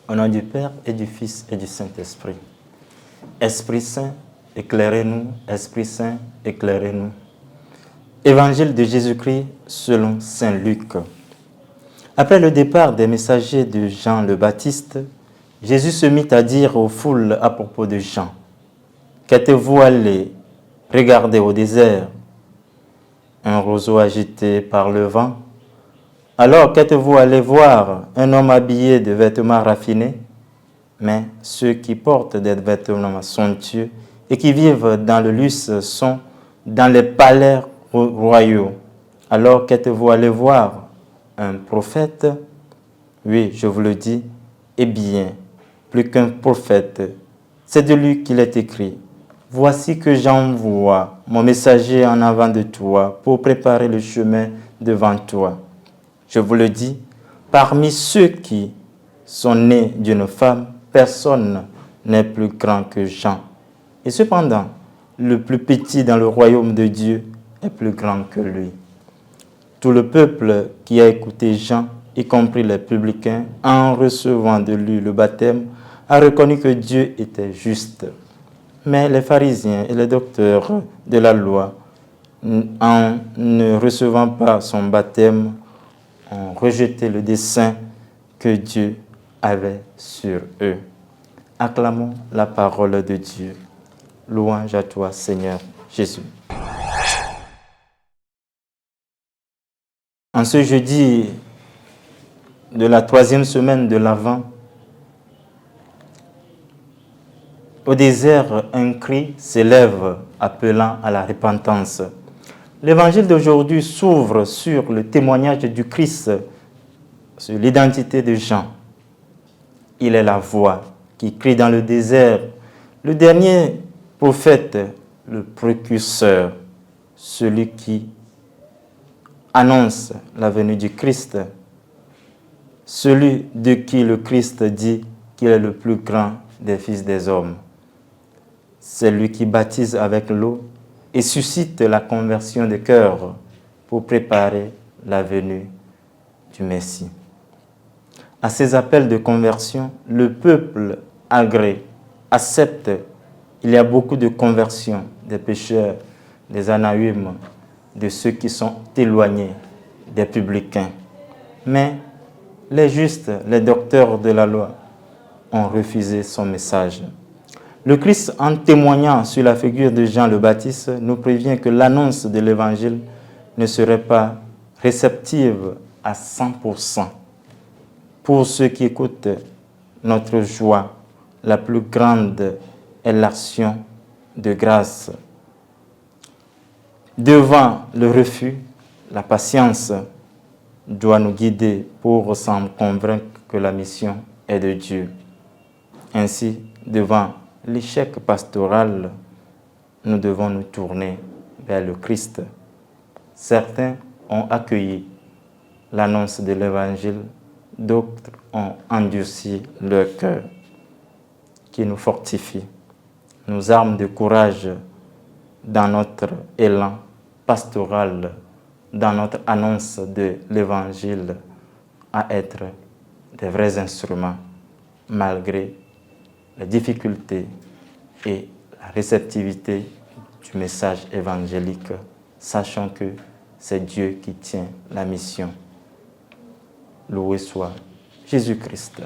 Au nom du Père et du Fils et du Saint-Esprit. Esprit Saint, éclairez-nous. Esprit Saint, éclairez-nous. Évangile de Jésus-Christ selon saint Luc. Après le départ des messagers de Jean le Baptiste, Jésus se mit à dire aux foules à propos de Jean: « Qu'êtes-vous allés regarder au désert? Un roseau agité par le vent? Alors qu'êtes-vous allé voir? Un homme habillé de vêtements raffinés? Mais ceux qui portent des vêtements somptueux et qui vivent dans le luxe sont dans les palais royaux. Alors qu'êtes-vous allé voir? Un prophète? Oui, je vous le dis, eh bien, plus qu'un prophète, c'est de lui qu'il est écrit: voici que j'envoie mon messager en avant de toi pour préparer le chemin devant toi. Je vous le dis, parmi ceux qui sont nés d'une femme, personne n'est plus grand que Jean. Et cependant, le plus petit dans le royaume de Dieu est plus grand que lui. Tout le peuple qui a écouté Jean, y compris les publicains, en recevant de lui le baptême, a reconnu que Dieu était juste. Mais les pharisiens et les docteurs de la loi, en ne recevant pas son baptême, ont rejeté le dessein que Dieu avait sur eux. Acclamons la parole de Dieu. Louange à toi, Seigneur Jésus. En ce jeudi de la 3e semaine de l'Avent, au désert, un cri s'élève appelant à la repentance. L'évangile d'aujourd'hui s'ouvre sur le témoignage du Christ, sur l'identité de Jean. Il est la voix qui crie dans le désert, le dernier prophète, le précurseur, celui qui annonce la venue du Christ, celui de qui le Christ dit qu'il est le plus grand des fils des hommes. C'est lui qui baptise avec l'eau et suscite la conversion des cœurs pour préparer la venue du Messie. À ces appels de conversion, le peuple agrée, accepte. Il y a beaucoup de conversions des pécheurs, des anaïmes, de ceux qui sont éloignés des publicains. Mais les justes, les docteurs de la loi, ont refusé son message. Le Christ, en témoignant sur la figure de Jean le Baptiste, nous prévient que l'annonce de l'Évangile ne serait pas réceptive à 100%. Pour ceux qui écoutent, notre joie, la plus grande est l'action de grâce. Devant le refus, la patience doit nous guider pour s'en convaincre que la mission est de Dieu. Ainsi, devant l'échec pastoral, nous devons nous tourner vers le Christ. Certains ont accueilli l'annonce de l'Évangile, d'autres ont endurci leur cœur, qui nous fortifie, nous arme de courage dans notre élan pastoral, dans notre annonce de l'Évangile, à être des vrais instruments, malgré les difficultés et la réceptivité du message évangélique, sachant que c'est Dieu qui tient la mission. Loué soit Jésus-Christ.